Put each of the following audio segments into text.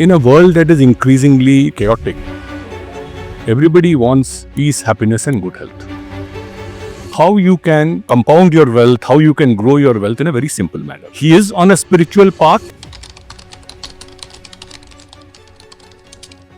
In a world that is increasingly chaotic, everybody wants peace, happiness, and good health. How you can compound your wealth, how you can grow your wealth in a very simple manner. He is on a spiritual path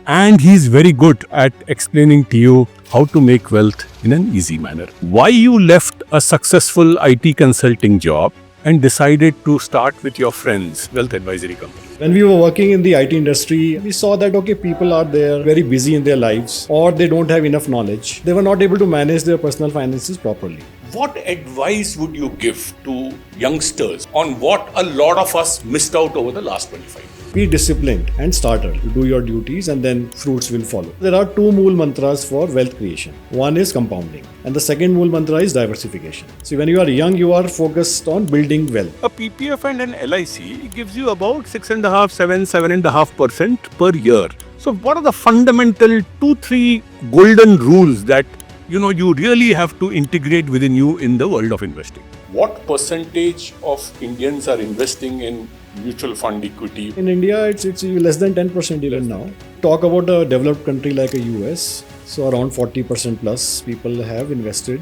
and he's very good at explaining to you how to make wealth in an easy manner. Why you left a successful IT consulting job and decided to start with your friend's wealth advisory company. When we were working in the IT industry, we saw that people are there very busy in their lives, or they don't have enough knowledge. They were not able to manage their personal finances properly. What advice would you give to youngsters on what a lot of us missed out over the last 25 years? Be disciplined and start early. Do your duties and then fruits will follow. There are two mool mantras for wealth creation. One is compounding and the second mool mantra is diversification. See, when you are young, you are focused on building wealth. A PPF and an LIC gives you about 7.5% per year. So what are the fundamental 2-3 golden rules that you really have to integrate within you in the world of investing? What percentage of Indians are investing in mutual fund equity? In India, it's less than 10% even now. Talk about a developed country like a US, so around 40% plus people have invested.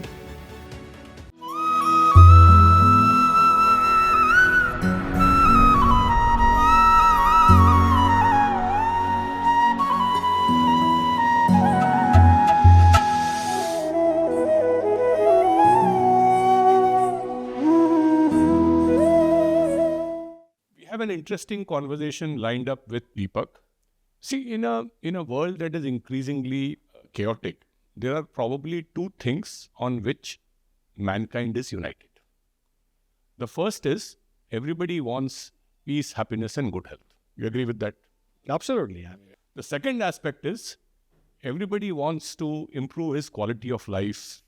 An interesting conversation lined up with Deepak. See, in a world that is increasingly chaotic, there are probably two things on which mankind is united. The first is everybody wants peace, happiness, and good health. You agree with that? Absolutely. The second aspect is everybody wants to improve his quality of life,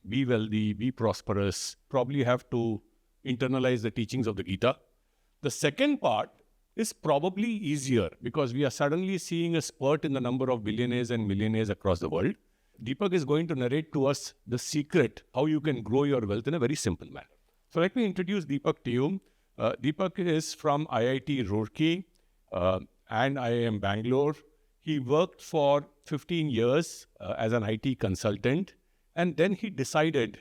be wealthy, be prosperous, probably have to internalize the teachings of the Gita. The second part is probably easier because we are suddenly seeing a spurt in the number of billionaires and millionaires across the world. Deepak is going to narrate to us the secret, how you can grow your wealth in a very simple manner. So let me introduce Deepak to you. Deepak is from IIT Roorkee and IIM Bangalore. He worked for 15 years as an IT consultant, and then he decided,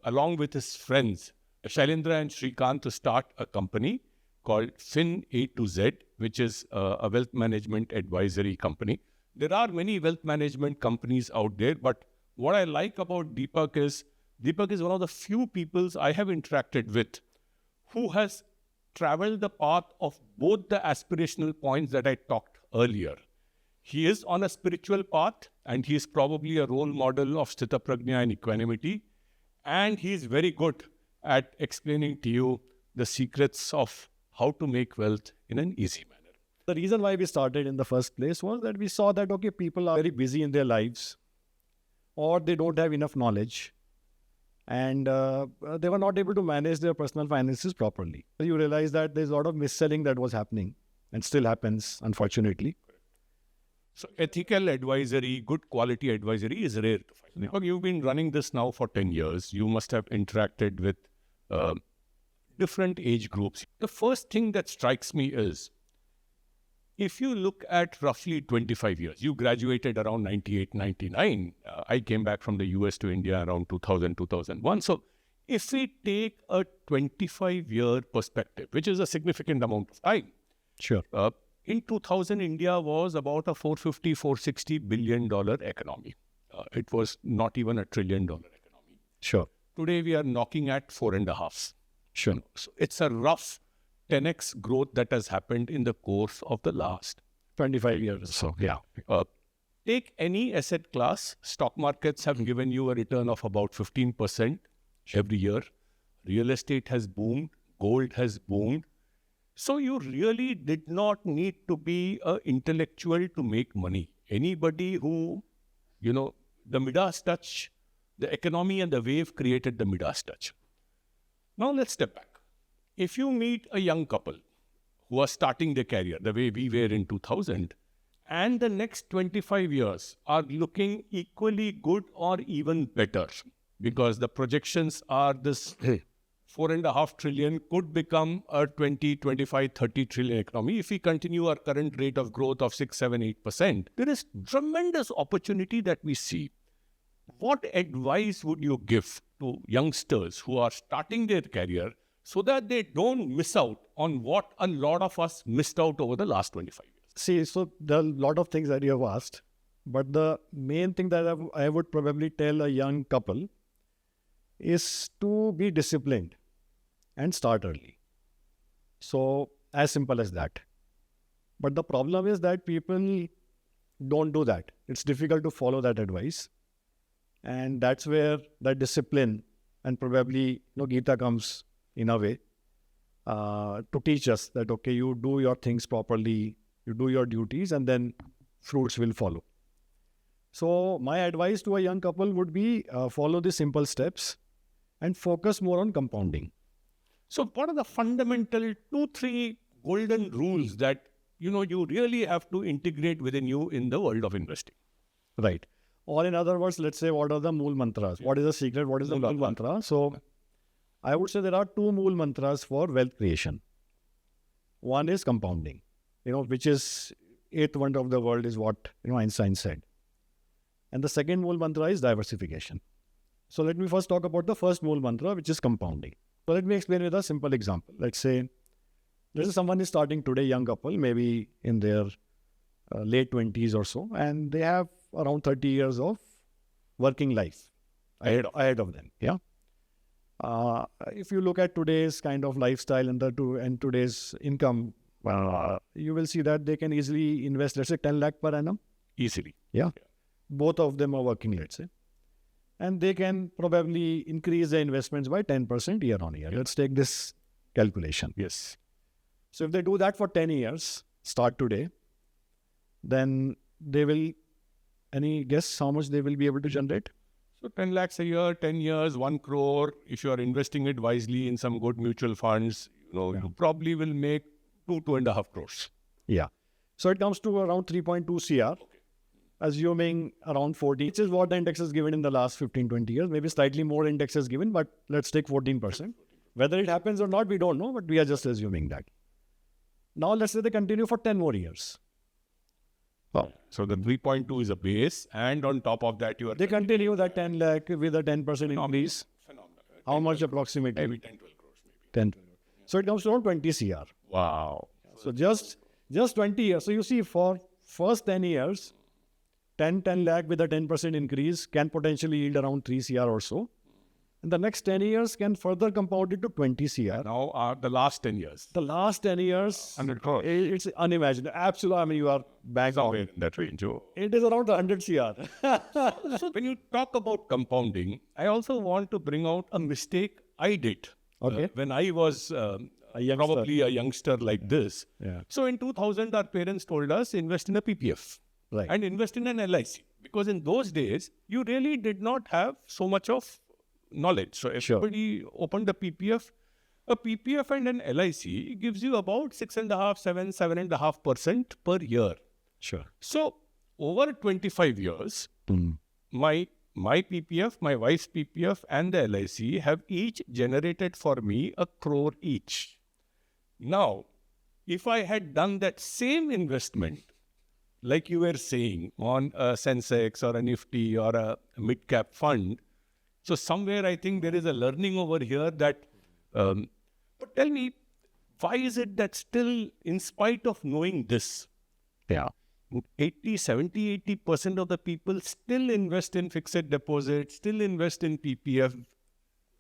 along with his friends, Shailendra and Shrikant, to start a company called Fin A to Z, which is a wealth management advisory company. There are many wealth management companies out there, but what I like about Deepak is one of the few people I have interacted with who has traveled the path of both the aspirational points that I talked earlier. He is on a spiritual path and he is probably a role model of Sthita Prajna and equanimity, and he is very good at explaining to you the secrets of how to make wealth in an easy manner. The reason why we started in the first place was that we saw that people are very busy in their lives, or they don't have enough knowledge, and they were not able to manage their personal finances properly. So you realize that there's a lot of mis-selling that was happening and still happens, unfortunately. So ethical advisory, good quality advisory is rare to find. Yeah. You've been running this now for 10 years. You must have interacted with different age groups. The first thing that strikes me is, if you look at roughly 25 years, you graduated around 98, 99. I came back from the US to India around 2000, 2001. So if we take a 25-year perspective, which is a significant amount of time. Sure. In 2000, India was about a $450, $460 billion economy. It was not even a $1 trillion economy. Sure. Today, we are knocking at 4.5. Sure. So it's a rough 10x growth that has happened in the course of the last 25 years. So, yeah. Take any asset class. Stock markets have given you a return of about 15% every year. Real estate has boomed. Gold has boomed. So you really did not need to be an intellectual to make money. Anybody who, the Midas touch, the economy and the wave created the Midas touch. Now let's step back. If you meet a young couple who are starting their career the way we were in 2000, and the next 25 years are looking equally good or even better, because the projections are this 4.5 trillion could become a 20, 25, 30 trillion economy. If we continue our current rate of growth of 6, 7, 8%, there is tremendous opportunity that we see. What advice would you give to youngsters who are starting their career so that they don't miss out on what a lot of us missed out over the last 25 years? See, so there are a lot of things that you have asked, but the main thing that I would probably tell a young couple is to be disciplined and start early. So as simple as that. But the problem is that people don't do that. It's difficult to follow that advice. And that's where that discipline and probably Gita comes in a way to teach us that, okay, you do your things properly, you do your duties, and then fruits will follow. So my advice to a young couple would be follow the simple steps and focus more on compounding. So what are the fundamental 2-3 golden rules that you really have to integrate within you in the world of investing? Right. Or in other words, let's say, what are the mool mantras? What is the secret? What is the mool mantra? So I would say there are 2 mool mantras for wealth creation. One is compounding, which is 8th wonder of the world is what Einstein said. And the second mool mantra is diversification. So let me first talk about the first mool mantra, which is compounding. So let me explain with a simple example. Let's say someone is starting today, young couple, maybe in their late 20s or so, and they have around 30 years of working life ahead of them. Yeah. If you look at today's kind of lifestyle and today's income, you will see that they can easily invest, let's say, 10 lakh per annum. Easily. Yeah. Both of them are working, let's say. And they can probably increase their investments by 10% year on year. Yeah. Let's take this calculation. Yes. So if they do that for 10 years, start today, then they will, any guess how much they will be able to generate? So 10 lakhs a year, 10 years, 1 crore. If you are investing it wisely in some good mutual funds, you probably will make 2.5 crores. Yeah. So it comes to around 3.2 CR, assuming around 40, which is what the index has given in the last 15, 20 years. Maybe slightly more index has given, but let's take 14%. Whether it happens or not, we don't know, but we are just assuming that. Now let's say they continue for 10 more years. Oh. So the 3.2 is a base, and on top of that, they continue that 10 lakh with a 10% increase. Phenomenal. How much approximately? Maybe 10, 12 crores. Maybe. 10, 12. So it comes to around 20 CR. Wow. So just 20 years. So you see, for first 10 years, 10 lakh with a 10% increase can potentially yield around 3 CR or so. And the next 10 years can further compound it to 20 CR. Now, the last 10 years. The last 10 years, 100 crores. It's unimaginable. Absolutely, I mean, you are back on. Somewhere in that range. Oh. It is around 100 CR. So when you talk about compounding, I also want to bring out a mistake I did. Okay. When I was probably a youngster like this. Yeah. So in 2000, our parents told us, invest in a PPF. Right. And invest in an LIC. Because in those days, you really did not have so much of knowledge. So everybody opened a PPF. A PPF and an LIC gives you about 6.5%, 7.5% per year. Sure. So over 25 years, my PPF, my wife's PPF and the LIC have each generated for me 1 crore each. Now, if I had done that same investment, like you were saying, on a Sensex or a Nifty or a mid-cap fund, so somewhere I think there is a learning over here that, but tell me, why is it that still, in spite of knowing this, 80% of the people still invest in fixed deposits, still invest in PPF.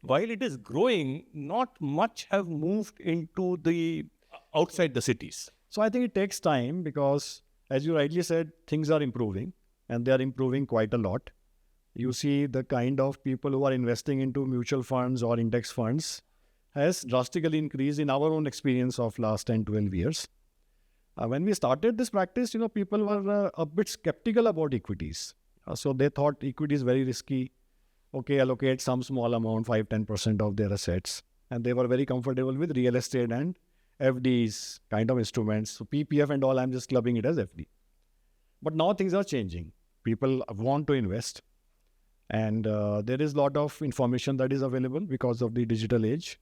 While it is growing, not much have moved into the outside the cities. So I think it takes time because, as you rightly said, things are improving and they are improving quite a lot. You see the kind of people who are investing into mutual funds or index funds has drastically increased in our own experience of last 10, 12 years. When we started this practice, people were a bit skeptical about equities. So they thought equity is very risky. Okay, allocate some small amount, 5-10% of their assets. And they were very comfortable with real estate and FDs kind of instruments. So PPF and all, I'm just clubbing it as FD. But now things are changing. People want to invest. And there is a lot of information that is available because of the digital age.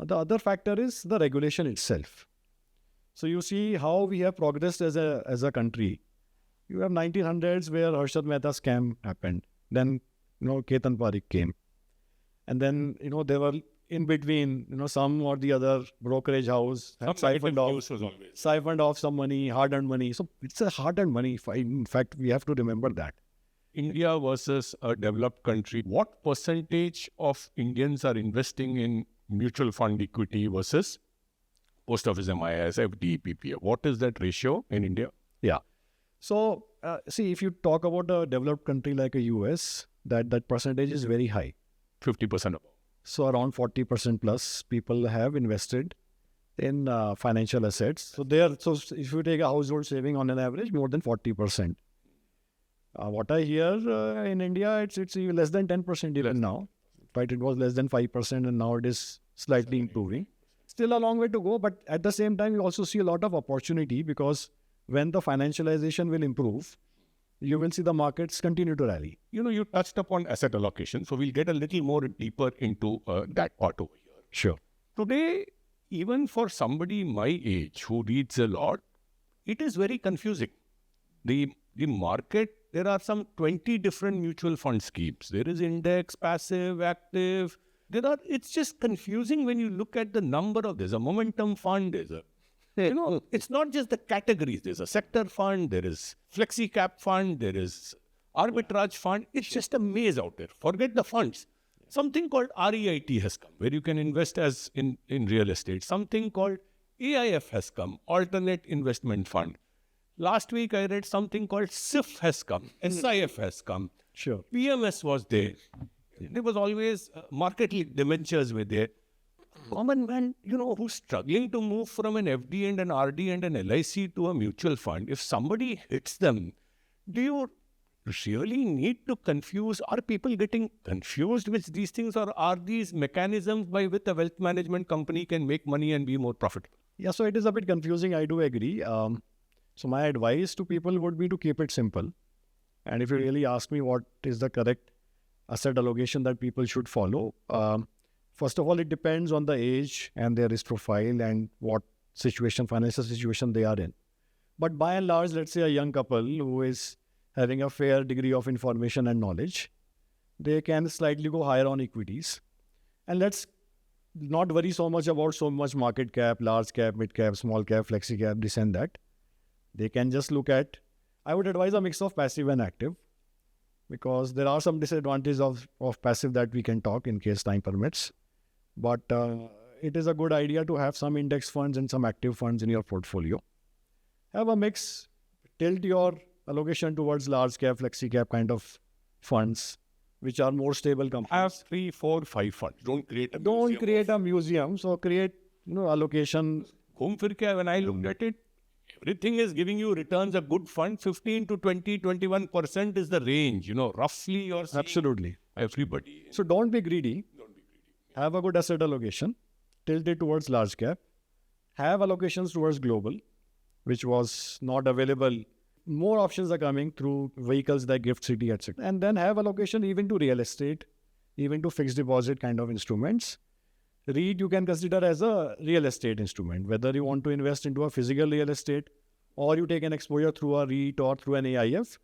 The other factor is the regulation itself. So you see how we have progressed as a country. You have 1900s where Harshad Mehta scam happened. Then, Ketan Parikh came. And then, there were in between, some or the other brokerage house had siphoned off some money, hard-earned money. So it's a hard-earned money. In fact, we have to remember that. India versus a developed country, what percentage of Indians are investing in mutual fund equity versus post office MIS, FD, PPF? What is that ratio in India? Yeah. So, see, if you talk about a developed country like a US, that percentage is very high. 50% above. So around 40% plus people have invested in financial assets. So if you take a household saving on an average, more than 40%. What I hear in India, it's less than 10% even now. Right, it was less than 5% and now it is slightly improving. Still a long way to go, but at the same time, you also see a lot of opportunity because when the financialization will improve, you will see the markets continue to rally. You touched upon asset allocation, so we'll get a little more deeper into that part over here. Sure. Today, even for somebody my age who reads a lot, it is very confusing. The market, there are some 20 different mutual fund schemes. There is index, passive, active. It's just confusing when you look at the number of, there's a momentum fund, there's a, it's not just the categories. There's a sector fund, there is flexi cap fund, there is arbitrage fund. It's just a maze out there. Forget the funds. Something called REIT has come, where you can invest as in real estate. Something called AIF has come, alternate investment fund. Last week I read something called SIF has come, SIF has come. Sure. PMS was there. There was always market debentures were there. Common man, who's struggling to move from an FD and an RD and an LIC to a mutual fund, if somebody hits them, do you really need to confuse? Are people getting confused with these things, or are these mechanisms by which a wealth management company can make money and be more profitable? Yeah, so it is a bit confusing. I do agree. So my advice to people would be to keep it simple. And if you really ask me what is the correct asset allocation that people should follow, first of all, it depends on the age and their risk profile and what financial situation they are in. But by and large, let's say a young couple who is having a fair degree of information and knowledge, they can slightly go higher on equities. And let's not worry so much about so much market cap, large cap, mid cap, small cap, flexi cap, this and that. They can just look at, I would advise a mix of passive and active, because there are some disadvantages of passive that we can talk in case time permits. But it is a good idea to have some index funds and some active funds in your portfolio. Have a mix, tilt your allocation towards large cap, flexi cap kind of funds, which are more stable companies. Have 3, 4, 5 funds. Don't create a museum. So create, allocation. When I looked at it, everything is giving you returns. A good fund, 15 to 20, 21% is the range. Roughly you're seeing. Absolutely. Everybody. So don't be greedy. Have a good asset allocation. Tilt it towards large cap. Have allocations towards global, which was not available. More options are coming through vehicles like Gift City, etc. And then have allocation even to real estate, even to fixed deposit kind of instruments. REIT you can consider as a real estate instrument, whether you want to invest into a physical real estate or you take an exposure through a REIT or through an AIF.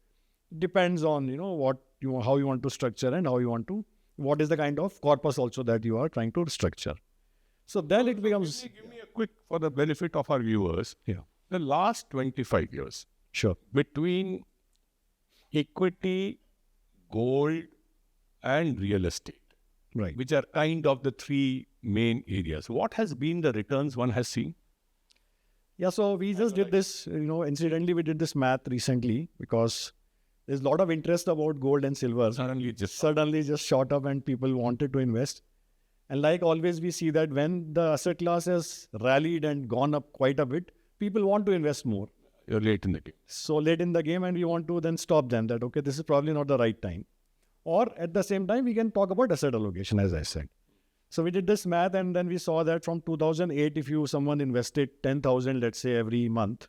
Depends on, how you want to structure and what is the kind of corpus also that you are trying to structure. So then it becomes... Give me a quick, for the benefit of our viewers, the last 25 years, sure, between equity, gold and real estate, right, which are kind of the three main areas. What has been the returns one has seen? Yeah, so we just did this, incidentally, we did this math recently because there's a lot of interest about gold and silver. Suddenly just shot up and people wanted to invest. And like always, we see that when the asset class has rallied and gone up quite a bit, people want to invest more. You're late in the game. So late in the game, and we want to then stop them that, okay, this is probably not the right time. Or at the same time, we can talk about asset allocation, as I said. So we did this math and then we saw that from 2008, if someone invested 10,000, let's say every month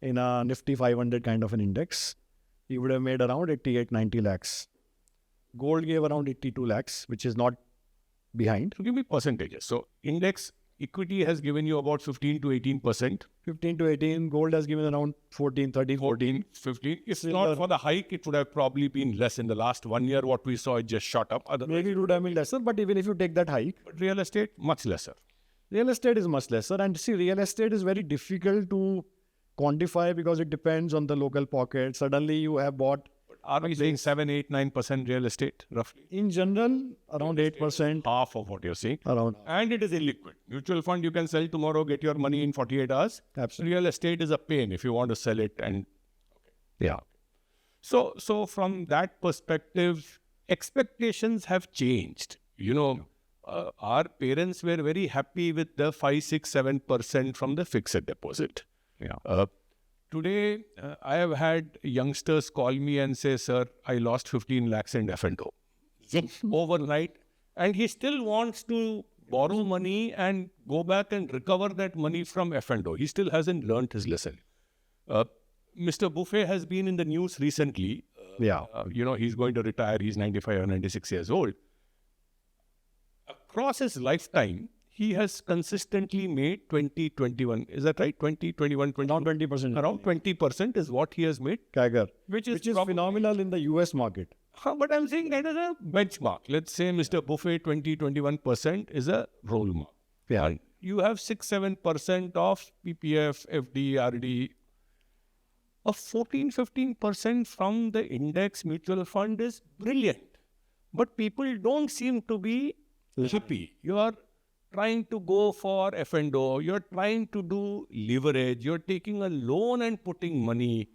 in a Nifty 500 kind of an index, he would have made around 88, 90 lakhs. Gold gave around 82 lakhs, which is not behind. So give me percentages. So index equity has given you about 15 to 18%. 15 to 18. Gold has given around 14, 13, 14. 15. If not for the hike, it would have probably been less. In the last 1 year, what we saw, it just shot up. Maybe it would have been lesser, but even if you take that hike, But real estate, much lesser. real estate is much lesser. And see, real estate is very difficult to quantify because it depends on the local pocket. Suddenly you have bought, Are we saying 7, 8, 9% real estate, roughly? in general, around 8%. Half of what you're saying. Around. And it is illiquid. Mutual fund, you can sell tomorrow, get your money in 48 hours. Absolutely. Real estate is a pain if you want to sell it. And Yeah. so from that perspective, expectations have changed. Our parents were very happy with the 5, 6, 7% from the fixed deposit. Yeah. Today, I have had youngsters call me and say, sir, I lost 15 lakhs in F&O overnight. And he still wants to borrow money and go back and recover that money from F&O. He still hasn't learned his lesson. Mr. Buffet has been in the news recently. Yeah. He's going to retire. He's 95 or 96 years old. Across his lifetime, he has consistently made 20, 21. Is that right? 20, 21, 20. Around 20%. Around 20% is what he has made. CAGR. Which is phenomenal in the US market. But I'm saying that is a benchmark. Let's say Mr. Buffet 20, 21% is a role mark. Yeah. And you have 6, 7% of PPF, FD, RD. A 14, 15% from the index mutual fund is brilliant. But people don't seem to be happy. You are trying to go for F&O. You're trying to do leverage. You're taking a loan and putting money.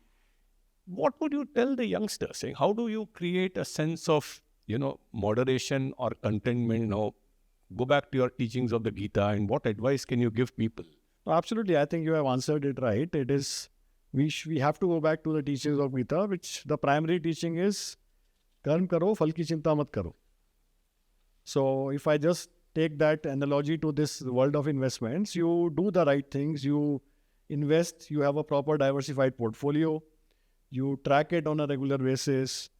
What would you tell the youngsters? Saying, how do you create a sense of, moderation or contentment? Now, go back to your teachings of the Gita, and what advice can you give people? Absolutely. I think you have answered it right. It is, we have to go back to the teachings of Gita, which the primary teaching is, karm karo, phal ki chinta mat karo. So if I just take that analogy to this world of investments, you do the right things, you invest, you have a proper diversified portfolio, you track it on a regular basis,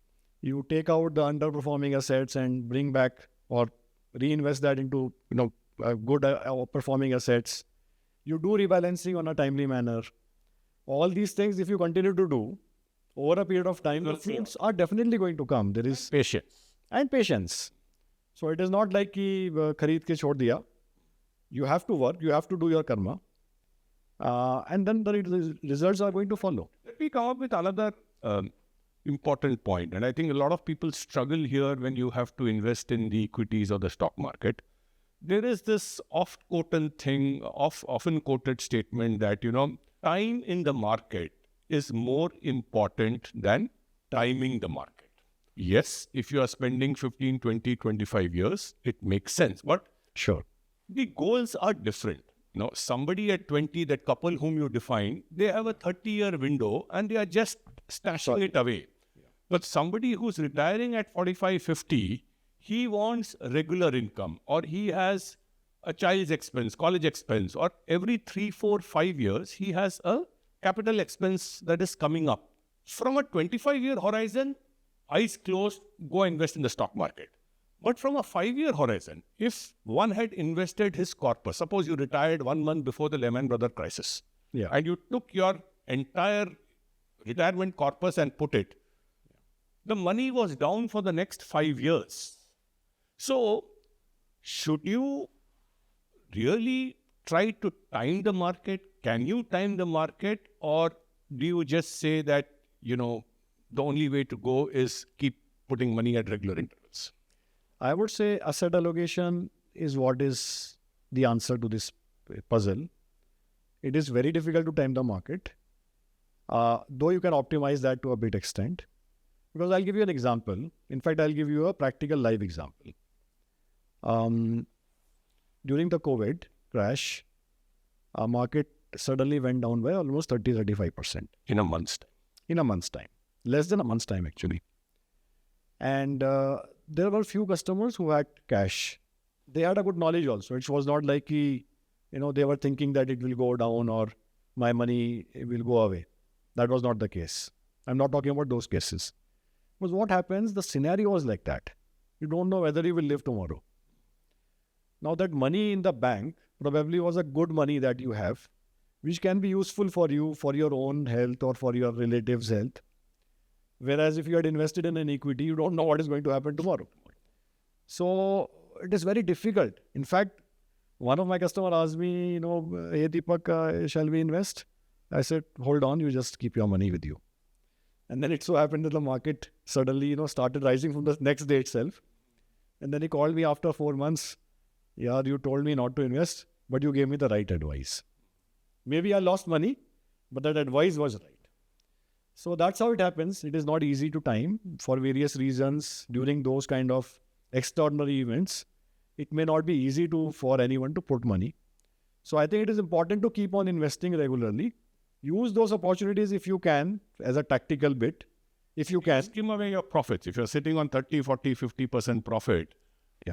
you take out the underperforming assets and bring back or reinvest that into good performing assets. You do rebalancing on a timely manner. All these things, if you continue to do over a period of time, the fruits are definitely going to come. There is Patience. And patience. So it is not like ki khareed ke chhod diya. You have to work, you have to do your karma. And then the results are going to follow. Let me come up with another important point. And I think a lot of people struggle here when you have to invest in the equities or the stock market. There is this often quoted statement that, time in the market is more important than timing the market. Yes, if you are spending 15, 20, 25 years, it makes sense. But Sure. the goals are different. Somebody at 20, that couple whom you define, they have a 30-year window and they are just stashing it away. Yeah. But somebody who's retiring at 45, 50, he wants regular income, or he has a child's expense, college expense, or every 3, 4, 5 years, he has a capital expense that is coming up. From a 25-year horizon, eyes closed, go invest in the stock market. But from a 5-year horizon, if one had invested his corpus, suppose you retired 1 month before the Lehman Brothers crisis, and you took your entire retirement corpus and put it, the money was down for the next 5 years. So, should you really try to time the market? Can you time the market? Or do you just say that, the only way to go is keep putting money at regular intervals? I would say asset allocation is what is the answer to this puzzle. It is very difficult to time the market, though you can optimize that to a bit extent. Because I'll give you an example. In fact, I'll give you a practical live example. During the COVID crash, our market suddenly went down by almost 30-35%. In a month's time. In a month's time. Less than a month's time, actually. And there were few customers who had cash. They had a good knowledge also. It was not like, they were thinking that it will go down or my money will go away. That was not the case. I'm not talking about those cases. Because what happens, the scenario was like that. You don't know whether you will live tomorrow. Now that money in the bank probably was a good money that you have, which can be useful for you, for your own health or for your relatives' health. Whereas if you had invested in an equity, you don't know what is going to happen tomorrow. So it is very difficult. In fact, one of my customers asked me, hey Deepak, shall we invest? I said, hold on, you just keep your money with you. And then it so happened that the market suddenly, started rising from the next day itself. And then he called me after 4 months. Yeah, you told me not to invest, but you gave me the right advice. Maybe I lost money, but that advice was right. So that's how it happens. It is not easy to time for various reasons. During those kind of extraordinary events, it may not be easy for anyone to put money. So I think it is important to keep on investing regularly. Use those opportunities if you can as a tactical bit. If you can. Skim away your profits. If you're sitting on 30, 40, 50% profit,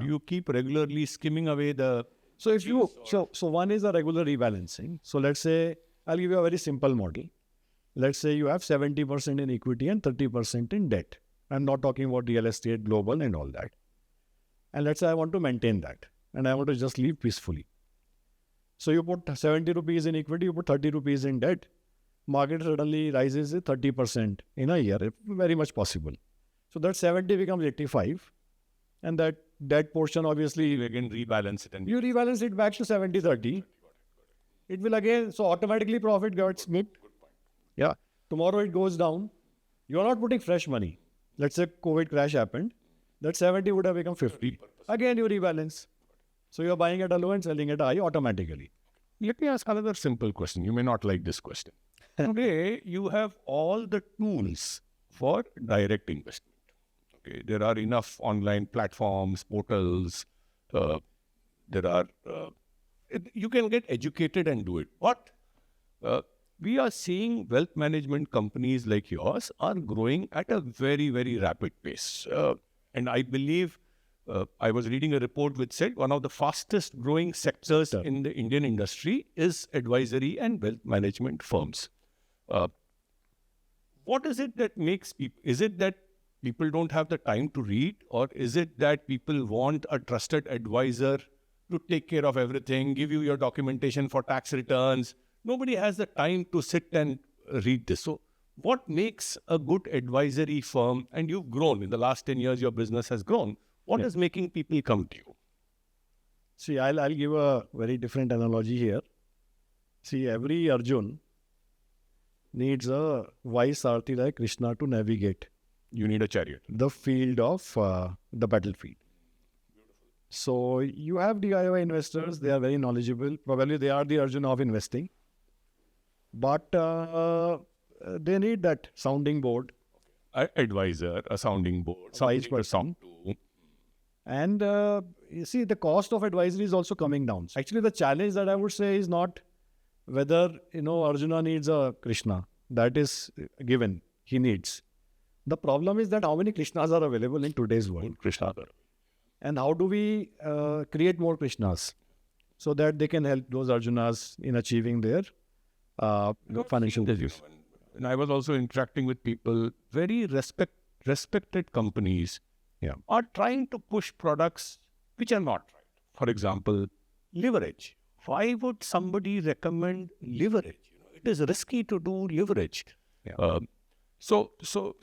you keep regularly skimming away the... So if you, so one is a regular rebalancing. So let's say, I'll give you a very simple model. Let's say you have 70% in equity and 30% in debt. I'm not talking about real estate, global and all that. And let's say I want to maintain that and I want to just live peacefully. So you put 70 rupees in equity, you put 30 rupees in debt. Market suddenly rises 30% in a year, very much possible. So that 70 becomes 85. And that debt portion, obviously, you again rebalance it. And you rebalance it back to 70-30. It will again, so automatically profit gets split. Yeah. Tomorrow it goes down. You are not putting fresh money. Let's say COVID crash happened. That 70 would have become 50. Again, you rebalance. So you're buying at a low and selling at a high automatically. Let me ask another simple question. You may not like this question. Today, you have all the tools for direct investment. Okay, there are enough online platforms, portals. There are, you can get educated and do it. But we are seeing wealth management companies like yours are growing at a very, very rapid pace. And I believe I was reading a report which said one of the fastest growing sectors in the Indian industry is advisory and wealth management firms. What is it that makes people, is it that people don't have the time to read, or is it that people want a trusted advisor to take care of everything, give you your documentation for tax returns? Nobody has the time to sit and read this. So what makes a good advisory firm, and you've grown in the last 10 years, your business has grown. What is making people come to you? See, I'll give a very different analogy here. See, every Arjuna needs a wise Sarthi like Krishna to navigate. You need a chariot. The field of the battlefield. So you have DIY investors, they are very knowledgeable. Probably they are the Arjuna of investing. But they need that sounding board. An advisor, a sounding board, somebody to sound to. And you see, the cost of advisory is also coming down. Actually, the challenge that I would say is not whether, Arjuna needs a Krishna. That is given. He needs. The problem is that how many Krishnas are available in today's world? Krishna. And how do we create more Krishnas so that they can help those Arjunas in achieving their financial goals? And I was also interacting with people, very respected companies are trying to push products which are not right. For example, leverage. Why would somebody recommend leverage? It is risky to do leverage. So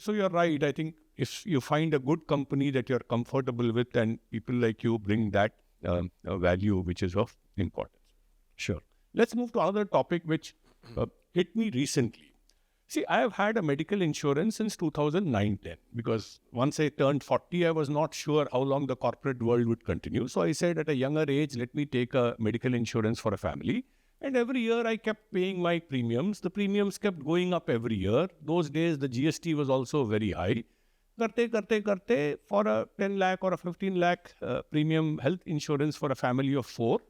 you're right. I think if you find a good company that you're comfortable with and people like you bring that value, which is of importance. Sure. Let's move to another topic which hit me recently. See, I have had a medical insurance since 2009-10 because once I turned 40, I was not sure how long the corporate world would continue. So I said at a younger age, let me take a medical insurance for a family. And every year I kept paying my premiums. The premiums kept going up every year. Those days, the GST was also very high. Karte, for a 10 lakh or a 15 lakh premium health insurance for a family of 4,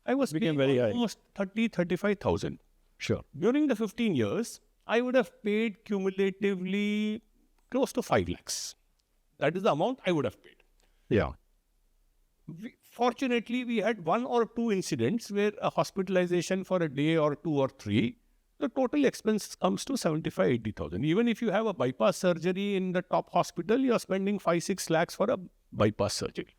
I was paying very almost 35,000. Sure. During the 15 years, I would have paid cumulatively close to 5 lakhs. That is the amount I would have paid. Yeah. Fortunately, we had 1 or 2 incidents where a hospitalization for a day or 2 or 3, the total expense comes to 75,000-80,000. Even if you have a bypass surgery in the top hospital, you are spending 5-6 lakhs for a bypass surgery.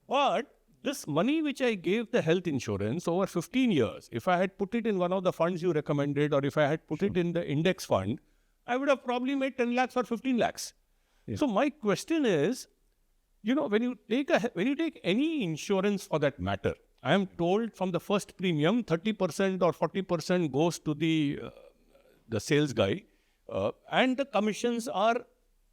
But This money which I gave the health insurance over 15 years, if I had put it in one of the funds you recommended, or if I had put it in the index fund, I would have probably made 10 lakhs or 15 lakhs. Yeah. So my question is, when you take any insurance for that matter, I am told from the first premium, 30% or 40% goes to the sales guy, and the commissions are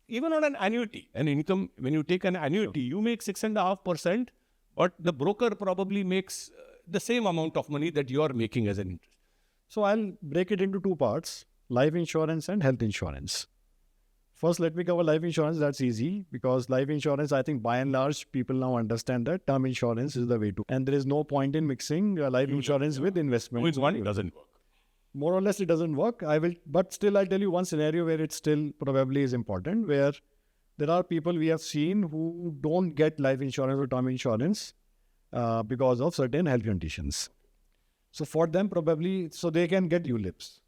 even on an annuity. An income, when you take an annuity, you make 6.5%, but the broker probably makes the same amount of money that you are making as an interest. So I'll break it into two parts, life insurance and health insurance. First, let me cover life insurance. That's easy because life insurance, I think by and large, people now understand that term insurance is the way to. And there is no point in mixing life insurance with investment. Which one doesn't work? More or less, it doesn't work. But still, I'll tell you one scenario where it still probably is important, where there are people we have seen who don't get life insurance or term insurance because of certain health conditions. So for them, probably, so they can get ULIPs.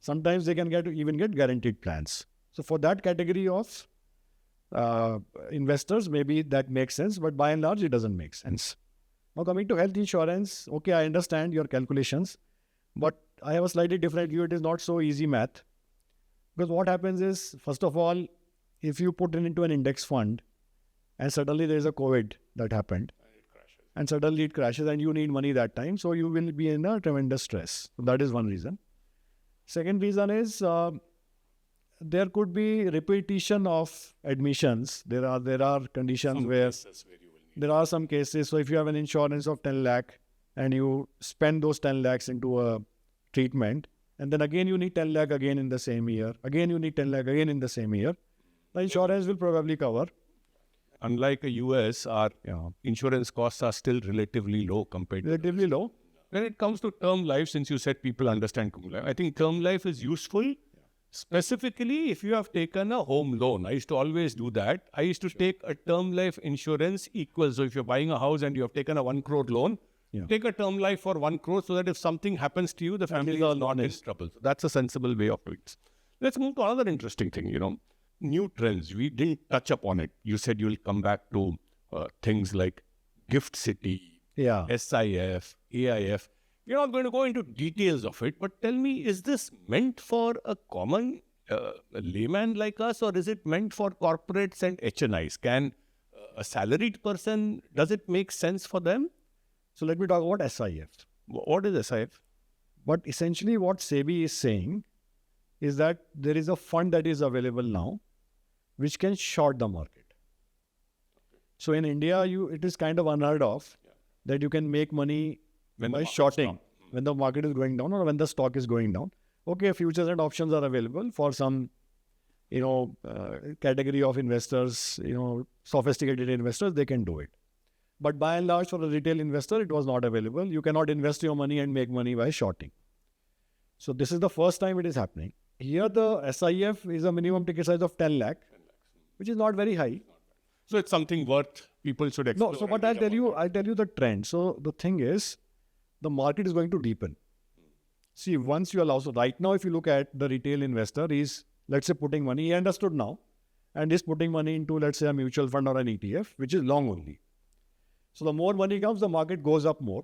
Sometimes they can even get guaranteed plans. So for that category of investors, maybe that makes sense, but by and large, it doesn't make sense. Now coming to health insurance, okay, I understand your calculations, but I have a slightly different view. It is not so easy math. Because what happens is, first of all, if you put it into an index fund and suddenly there is a COVID that happened and suddenly it crashes and you need money that time, so you will be in a tremendous stress. So that is one reason. Second reason is there could be repetition of admissions. There are conditions where there are some cases. So if you have an insurance of 10 lakh and you spend those 10 lakhs into a treatment, and then again you need 10 lakh again in the same year, again you need 10 lakh again in the same year, the insurance will probably cover. Unlike a US, our insurance costs are still relatively low compared Relatively to low. When it comes to term life, since you said people understand term life, I think term life is useful. Specifically, if you have taken a home loan, I used to always do that. I used to take a term life insurance equal. So if you're buying a house and you have taken a 1 crore loan, take a term life for 1 crore so that if something happens to you, the family is not in trouble. So that's a sensible way of doing it. Let's move to another interesting thing, new trends. We didn't touch upon it. You said you'll come back to things like Gift City, SIF, AIF. We're not going to go into details of it, but tell me, is this meant for a common layman like us, or is it meant for corporates and HNIs? Can a salaried person, does it make sense for them? So let me talk about SIF. What is SIF? But essentially what SEBI is saying is that there is a fund that is available now which can short the market. So in India, it is kind of unheard of that you can make money by shorting when the market is going down or when the stock is going down. Okay, futures and options are available for some, category of investors, sophisticated investors, they can do it. But by and large, for a retail investor, it was not available. You cannot invest your money and make money by shorting. So this is the first time it is happening. Here, the SIF is a minimum ticket size of 10 lakh, which is not very high. So it's something worth people should explore. No, so but I'll tell you the trend. So the thing is, the market is going to deepen. See, once you allow, so right now, if you look at the retail investor, he's, let's say, putting money, he understood now, and he's putting money into, let's say, a mutual fund or an ETF, which is long only. So the more money comes, the market goes up more.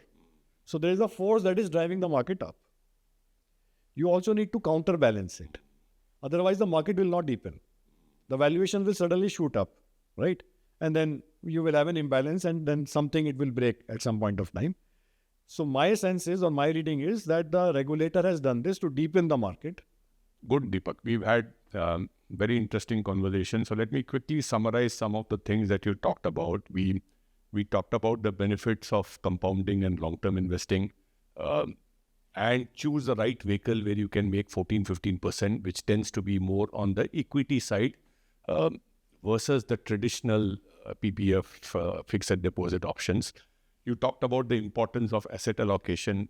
So there is a force that is driving the market up. You also need to counterbalance it. Otherwise, the market will not deepen. The valuation will suddenly shoot up, right? And then you will have an imbalance and then it will break at some point of time. So my sense is, or my reading is, that the regulator has done this to deepen the market. Good, Deepak. We've had very interesting conversation. So let me quickly summarize some of the things that you talked about. We talked about the benefits of compounding and long-term investing, and choose the right vehicle where you can make 14-15%, which tends to be more on the equity side versus the traditional PPF fixed deposit options. You talked about the importance of asset allocation,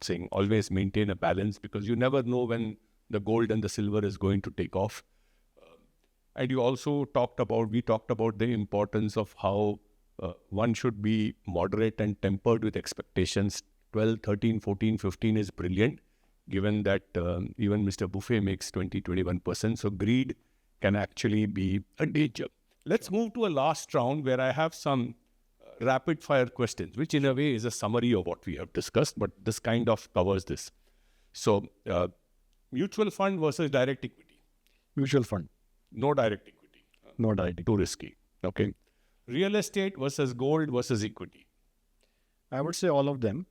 saying always maintain a balance because you never know when the gold and the silver is going to take off. And you also talked about the importance of how one should be moderate and tempered with expectations. 12, 13, 14, 15 is brilliant, given that even Mr. Buffet makes 20-21%. So greed can actually be a danger. Let's move to a last round where I have some rapid fire questions, which in a way is a summary of what we have discussed, but this kind of covers this. So, mutual fund versus direct equity. Mutual fund. No direct equity. No direct. Too risky. Okay. Real estate versus gold versus equity. I would say all of them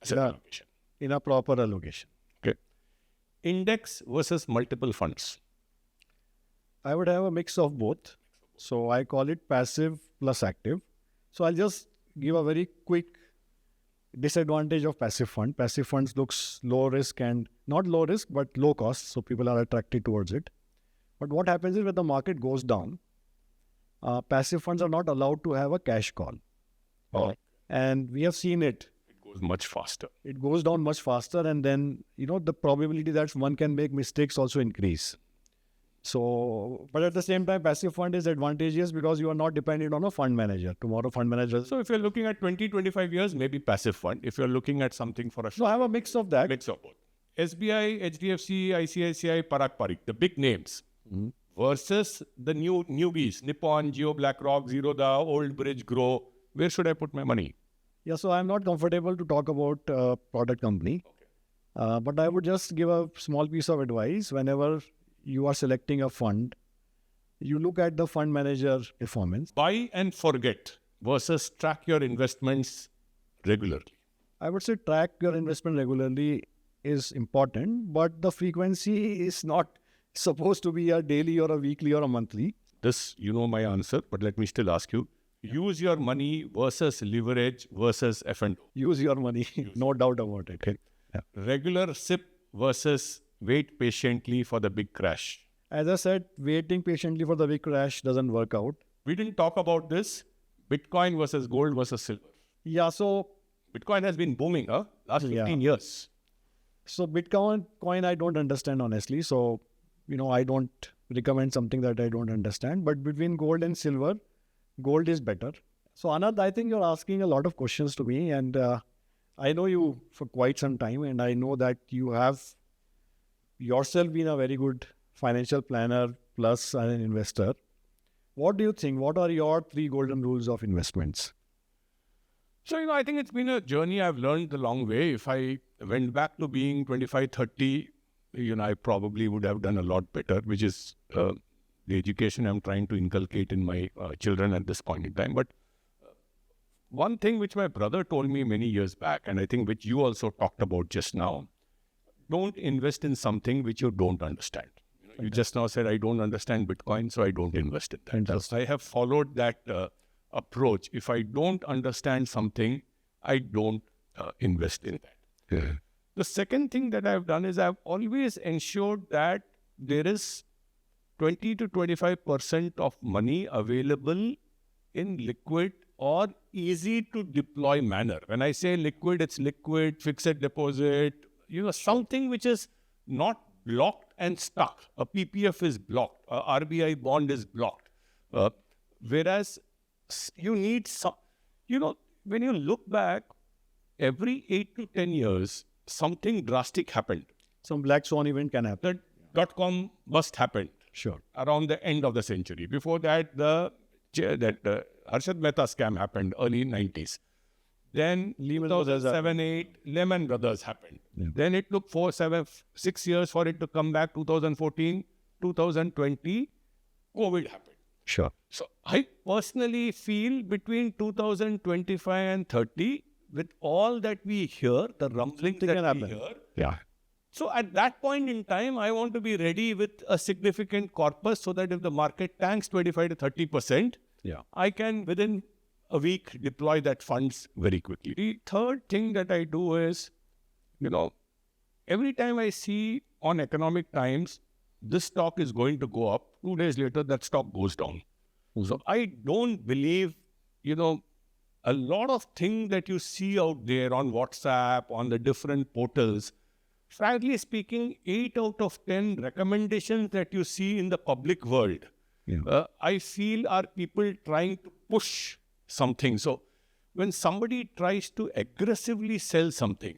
Asset allocation. in a proper allocation. Okay. Index versus multiple funds. I would have a mix of both. So I call it passive plus active. So I'll just give a very quick disadvantage of passive fund. Passive funds looks low risk and not low risk, but low cost. So people are attracted towards it. But what happens is when the market goes down, passive funds are not allowed to have a cash call. Oh. And we have seen it. It goes much faster. It goes down much faster, and then, the probability that one can make mistakes also increase. So, but at the same time, passive fund is advantageous because you are not dependent on a fund manager. Tomorrow, fund manager. So if you're looking at 20, 25 years, maybe passive fund. If you're looking at something for a So I have a mix of that. mix of both. SBI, HDFC, ICICI, Parak Parik, the big names, versus the newbies, Nippon, Jio, BlackRock, Zerodha, Old Bridge, Grow. Where should I put my money? Yeah, so I'm not comfortable to talk about product company. Okay. But I would just give a small piece of advice. Whenever you are selecting a fund, you look at the fund manager performance. Buy and forget versus track your investments regularly. I would say track your investment regularly is important, but the frequency is not supposed to be a daily or a weekly or a monthly. This, you know my answer, but let me still ask you. Use your money versus leverage versus F&O. Use your money, no doubt about it. Okay. Yeah. Regular SIP versus wait patiently for the big crash. As I said, waiting patiently for the big crash doesn't work out. We didn't talk about this. Bitcoin versus gold versus silver. Yeah, so Bitcoin has been booming, last 15 years. So Bitcoin I don't understand honestly. So, I don't recommend something that I don't understand. But between gold and silver, gold is better. So Anand, I think you're asking a lot of questions to me, and I know you for quite some time, and I know that you have yourself been a very good financial planner plus an investor. What do you think? What are your 3 golden rules of investments? So, I think it's been a journey I've learned the long way. If I went back to being 25, 30, I probably would have done a lot better, which is the education I'm trying to inculcate in my children at this point in time. But one thing which my brother told me many years back, and I think which you also talked about just now, don't invest in something which you don't understand. You just now said, I don't understand Bitcoin, so I don't invest in that. Fantastic. I have followed that approach. If I don't understand something, I don't invest in that. Yeah. The second thing that I've done is I've always ensured that there is 20 to 25% of money available in liquid or easy to deploy manner. When I say liquid, it's liquid, fixed deposit, something which is not blocked and stuck. A PPF is blocked. A RBI bond is blocked. Whereas you need some, when you look back, every 8 to 10 years, something drastic happened. Some black swan event can happen. The dot-com bust happened. Sure. Around the end of the century. Before that, the Harshad Mehta scam happened, early 90s. Then 2007, 8, Lehman Brothers happened. Yeah. Then it took 6 years for it to come back. 2014, 2020, COVID happened. Sure. So I personally feel between 2025 and 30, with all that we hear, the rumblings that we hear. Yeah. So at that point in time, I want to be ready with a significant corpus so that if the market tanks 25 to 30%, I can within a week deploy that funds very quickly. The third thing that I do is, every time I see on Economic Times, this stock is going to go up, 2 days later, that stock goes down. So I don't believe, a lot of things that you see out there on WhatsApp, on the different portals, frankly speaking, 8 out of 10 recommendations that you see in the public world, I feel are people trying to push something. So when somebody tries to aggressively sell something,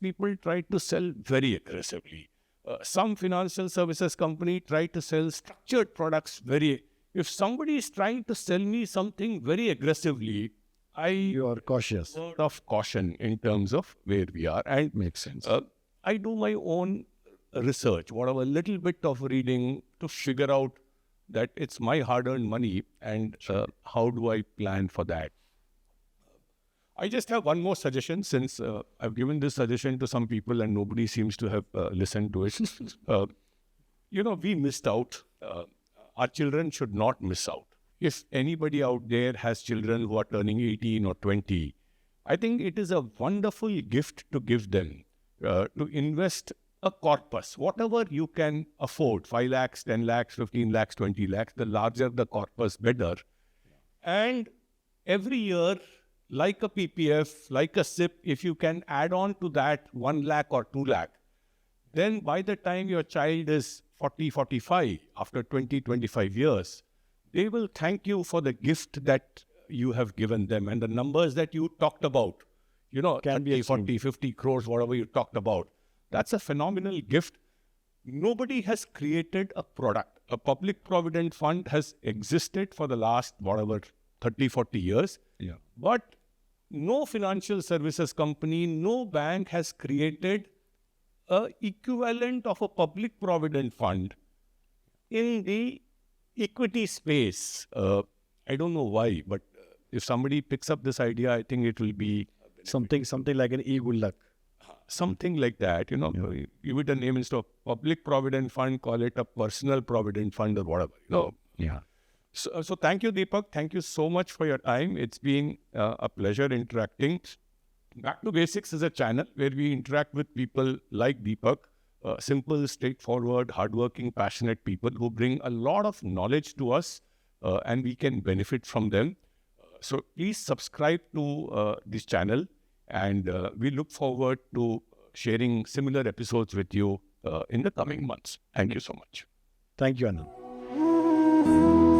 people try to sell very aggressively. Some financial services company try to sell structured products if somebody is trying to sell me something very aggressively, You are cautious. word of caution in terms of where we are. And Makes sense. I do my own research, whatever little bit of reading to figure out that it's my hard-earned money and how do I plan for that. I just have one more suggestion since I've given this suggestion to some people and nobody seems to have listened to it. We missed out. Our children should not miss out. If anybody out there has children who are turning 18 or 20, I think it is a wonderful gift to give them, to invest a corpus, whatever you can afford, 5 lakhs, 10 lakhs, 15 lakhs, 20 lakhs, the larger the corpus, better. And every year, like a PPF, like a SIP, if you can add on to that 1 lakh or 2 lakh, then by the time your child is 40, 45, after 20, 25 years, they will thank you for the gift that you have given them. And the numbers that you talked about, Can be 30, achieved. 40, 50 crores, whatever you talked about, that's a phenomenal gift. Nobody has created a product. A public provident fund has existed for the last, 30, 40 years. Yeah. But no financial services company, no bank has created a equivalent of a public provident fund in the equity space. I don't know why, but if somebody picks up this idea, I think it will be Something like an e-good luck. something like that. Give it a name instead of public provident fund, call it a personal provident fund or whatever. Yeah. So thank you, Deepak. Thank you so much for your time. It's been a pleasure interacting. Back to Basics is a channel where we interact with people like Deepak, simple, straightforward, hardworking, passionate people who bring a lot of knowledge to us and we can benefit from them. So please subscribe to this channel and we look forward to sharing similar episodes with you in the coming months. Thank you so much. Thank you, Anand.